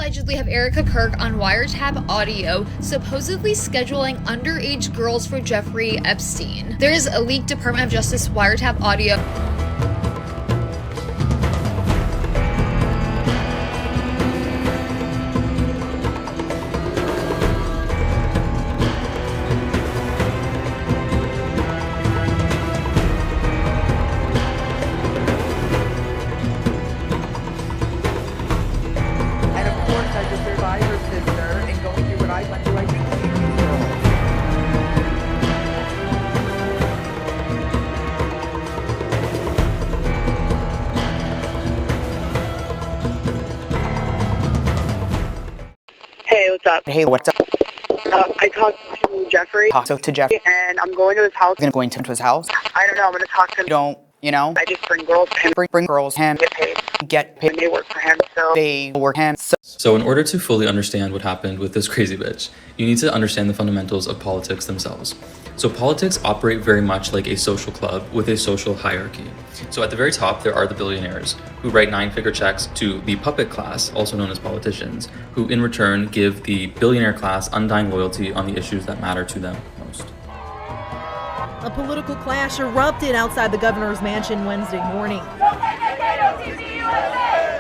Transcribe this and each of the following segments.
allegedly have Erika Kirk on wiretap audio, supposedly scheduling underage girls for Jeffrey Epstein. There is a leaked Department of Justice wiretap audio. Hey, what's up? Hey, what's up? I talked to Jeffrey. To Jeffrey. And I'm going to his house. I'm going to his house. I don't know, I'm going to talk to him. I just bring girls to him. Bring girls him. Get paid. And they work for him, so. They work him. So in order to fully understand what happened with this crazy bitch, you need to understand the fundamentals of politics themselves. So politics operate very much like a social club with a social hierarchy. So at the very top, there are the billionaires who write 9-figure checks to the puppet class, also known as politicians, who in return give the billionaire class undying loyalty on the issues that matter to them most. A political clash erupted outside the governor's mansion Wednesday morning,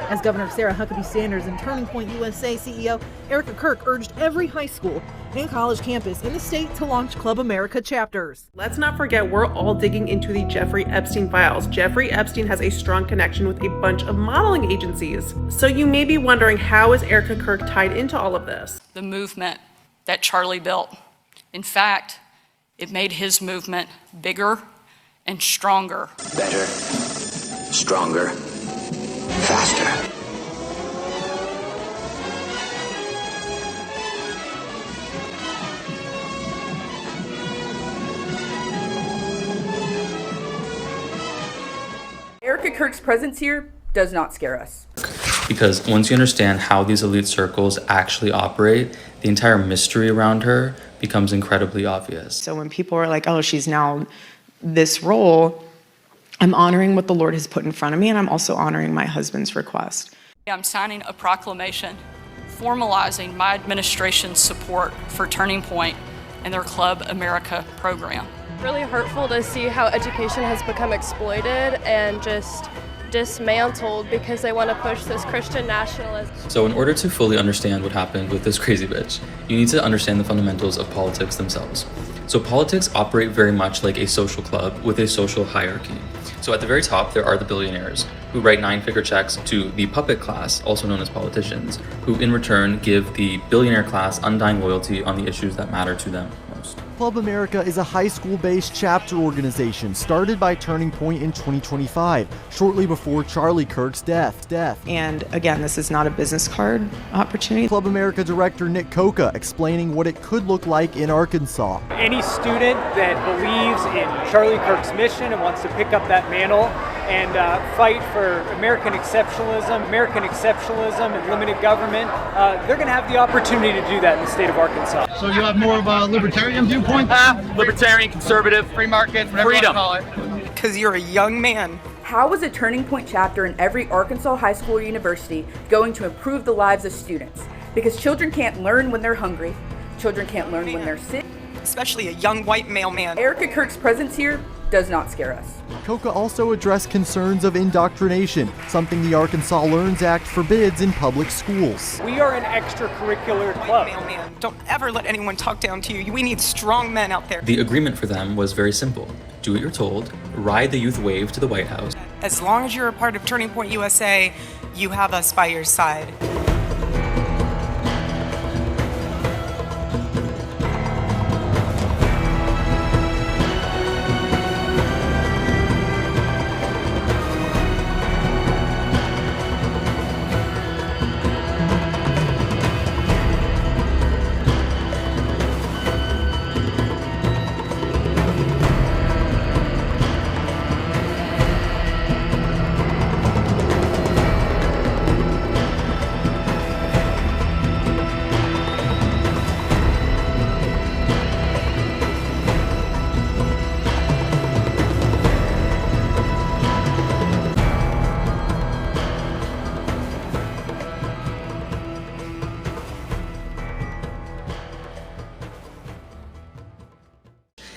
as Governor Sarah Huckabee Sanders and Turning Point USA CEO Erika Kirk urged every high school and college campus in the state to launch Club America chapters. Let's not forget, we're all digging into the Jeffrey Epstein files. Jeffrey Epstein has a strong connection with a bunch of modeling agencies. So you may be wondering, how is Erika Kirk tied into all of this? The movement that Charlie built. In fact, it made his movement bigger and stronger. Better, stronger, faster. Erika Kirk's presence here does not scare us. Because once you understand how these elite circles actually operate, the entire mystery around her becomes incredibly obvious. So when people are like, oh, she's now this role, I'm honoring what the Lord has put in front of me, and I'm also honoring my husband's request. I'm signing a proclamation formalizing my administration's support for Turning Point and their Club America program. Really hurtful to see how education has become exploited and just dismantled because they want to push this Christian nationalism. So in order to fully understand what happened with this crazy bitch, you need to understand the fundamentals of politics themselves. So politics operate very much like a social club with a social hierarchy. So at the very top, there are the billionaires who write 9-figure checks to the puppet class, also known as politicians, who in return give the billionaire class undying loyalty on the issues that matter to them most. Club America is a high school-based chapter organization started by Turning Point in 2025, shortly before Charlie Kirk's death. And again, this is not a business card opportunity. Club America director Nick Coca explaining what it could look like in Arkansas. Any student that believes in Charlie Kirk's mission and wants to pick up that mantle and fight for American exceptionalism and limited government, they're going to have the opportunity to do that in the state of Arkansas. So you have more of a libertarian viewpoint? Libertarian, conservative, free market, whatever you want to call it. Because you're a young man. How is a Turning Point chapter in every Arkansas high school or university going to improve the lives of students? Because children can't learn when they're hungry. Children can't learn when they're sick. Especially a young white male man. Erika Kirk's presence here does not scare us. Coca also addressed concerns of indoctrination, something the Arkansas Learns Act forbids in public schools. We are an extracurricular club. White male man, don't ever let anyone talk down to you. We need strong men out there. The agreement for them was very simple. Do what you're told, ride the youth wave to the White House. As long as you're a part of Turning Point USA, you have us by your side.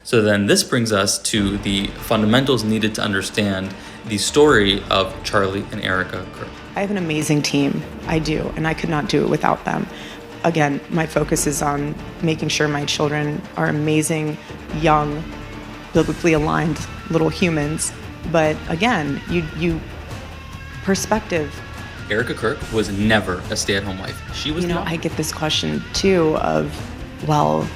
So then this brings us to the fundamentals needed to understand the story of Charlie and Erika Kirk. I have an amazing team. I do, and I could not do it without them. Again, my focus is on making sure my children are amazing, young, biblically aligned little humans. But again, you perspective. Erika Kirk was never a stay-at-home wife. She was I get this question too of, well,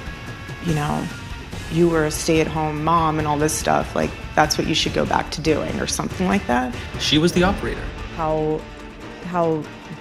you were a stay-at-home mom and all this stuff, like that's what you should go back to doing or something like that. She was the operator. How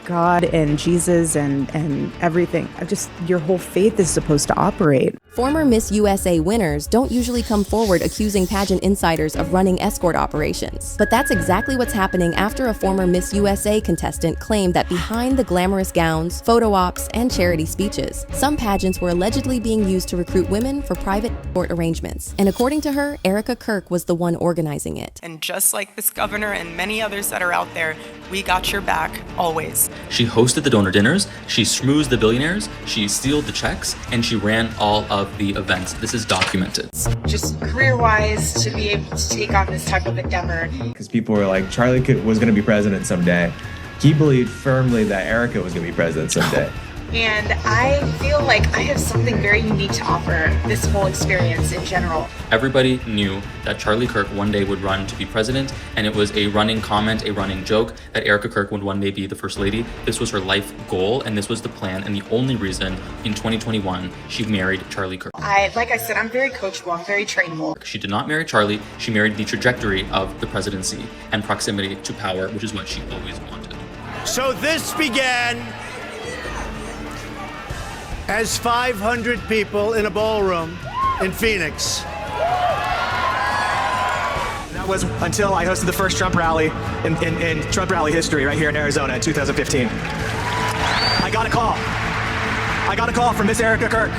God and Jesus and everything, just your whole faith is supposed to operate. Former Miss USA winners don't usually come forward accusing pageant insiders of running escort operations. But that's exactly what's happening after a former Miss USA contestant claimed that behind the glamorous gowns, photo ops, and charity speeches, some pageants were allegedly being used to recruit women for private escort arrangements. And according to her, Erika Kirk was the one organizing it. And just like this governor and many others that are out there, we got your back, always. She hosted the donor dinners, she schmoozed the billionaires, she sealed the checks, and she ran all of the events. This is documented. Just career-wise, to be able to take on this type of endeavor. Because people were like, Charlie was going to be president someday. He believed firmly that Erika was going to be president someday. And I feel like I have something very unique to offer this whole experience in general. Everybody knew that Charlie Kirk one day would run to be president, and it was a running comment, a running joke, that Erika Kirk would one day be the first lady. This was her life goal, and this was the plan, and the only reason in 2021 she married Charlie Kirk. Like I said, I'm very coachable, I'm very trainable. She did not marry Charlie, she married the trajectory of the presidency and proximity to power, which is what she always wanted. So this began as 500 people in a ballroom in Phoenix. That was until I hosted the first Trump rally in Trump rally history right here in Arizona in 2015. I got a call from Miss Erika Kirk,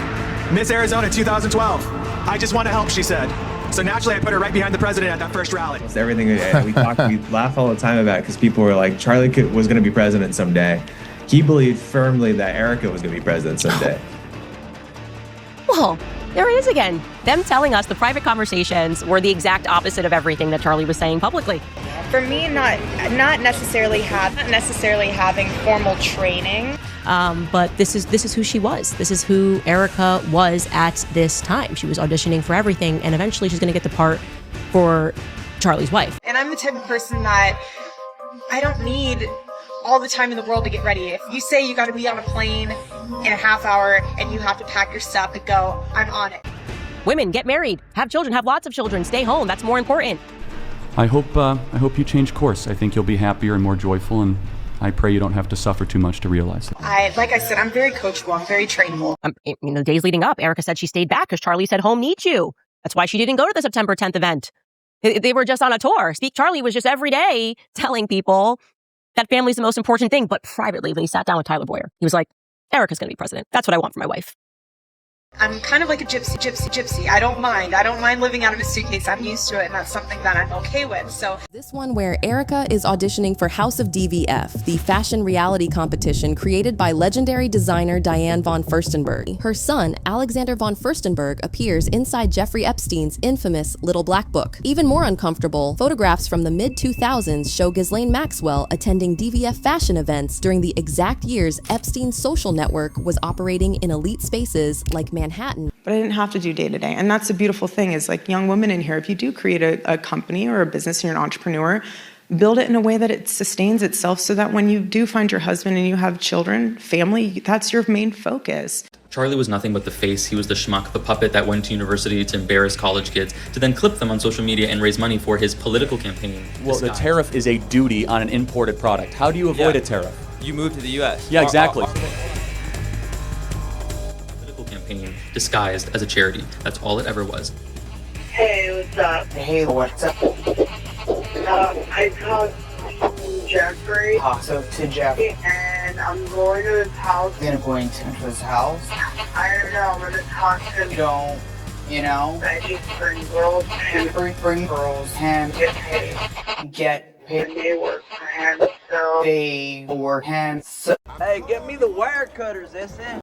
Miss Arizona 2012. I just want to help, she said. So naturally, I put her right behind the president at that first rally. It's everything we laugh all the time about because people were like, Charlie was going to be president someday. He believed firmly that Erika was going to be president someday. Well, there it is again. Them telling us the private conversations were the exact opposite of everything that Charlie was saying publicly. For me, not necessarily having formal training. But this is who she was. This is who Erika was at this time. She was auditioning for everything, and eventually she's going to get the part for Charlie's wife. And I'm the type of person that I don't need all the time in the world to get ready. If you say you got to be on a plane in a half hour and you have to pack your stuff and go, I'm on it. Women, get married, have children, have lots of children, stay home. That's more important. I hope you change course. I think you'll be happier and more joyful, and I pray you don't have to suffer too much to realize it. Like I said, I'm very coachable. I'm very trainable. Days leading up, Erika said she stayed back because Charlie said home needs you. That's why she didn't go to the September 10th event. They were just on a tour. Charlie was just every day telling people that family's the most important thing. But privately, when he sat down with Tyler Boyer, he was like, Erika's going to be president. That's what I want for my wife. I'm kind of like a gypsy. I don't mind living out of a suitcase. I'm used to it, and that's something that I'm okay with. So This one where Erika is auditioning for House of DVF, the fashion reality competition created by legendary designer Diane von Furstenberg. Her son, Alexander von Furstenberg, appears inside Jeffrey Epstein's infamous Little Black Book. Even more uncomfortable, photographs from the mid-2000s show Ghislaine Maxwell attending DVF fashion events during the exact years Epstein's social network was operating in elite spaces like Manhattan. But I didn't have to do day to day. And that's the beautiful thing is like young women in here, if you do create a company or a business and you're an entrepreneur, build it in a way that it sustains itself so that when you do find your husband and you have children, family, that's your main focus. Charlie was nothing but the face. He was the schmuck, the puppet that went to university to embarrass college kids, to then clip them on social media and raise money for his political campaign. Well, the tariff is a duty on an imported product. How do you avoid a tariff? You move to the U.S. Yeah, exactly. Campaign disguised as a charity. That's all it ever was. Hey, what's up? Hey, what's up? I talked to Jeffrey. To Jeffrey. And I'm going to his house. You're going to his house? I don't know. I'm going to talk to him. I just bring girls and bring girls and get paid. And they work for him, so. They work him. Hey, get me the wire cutters, isn't it?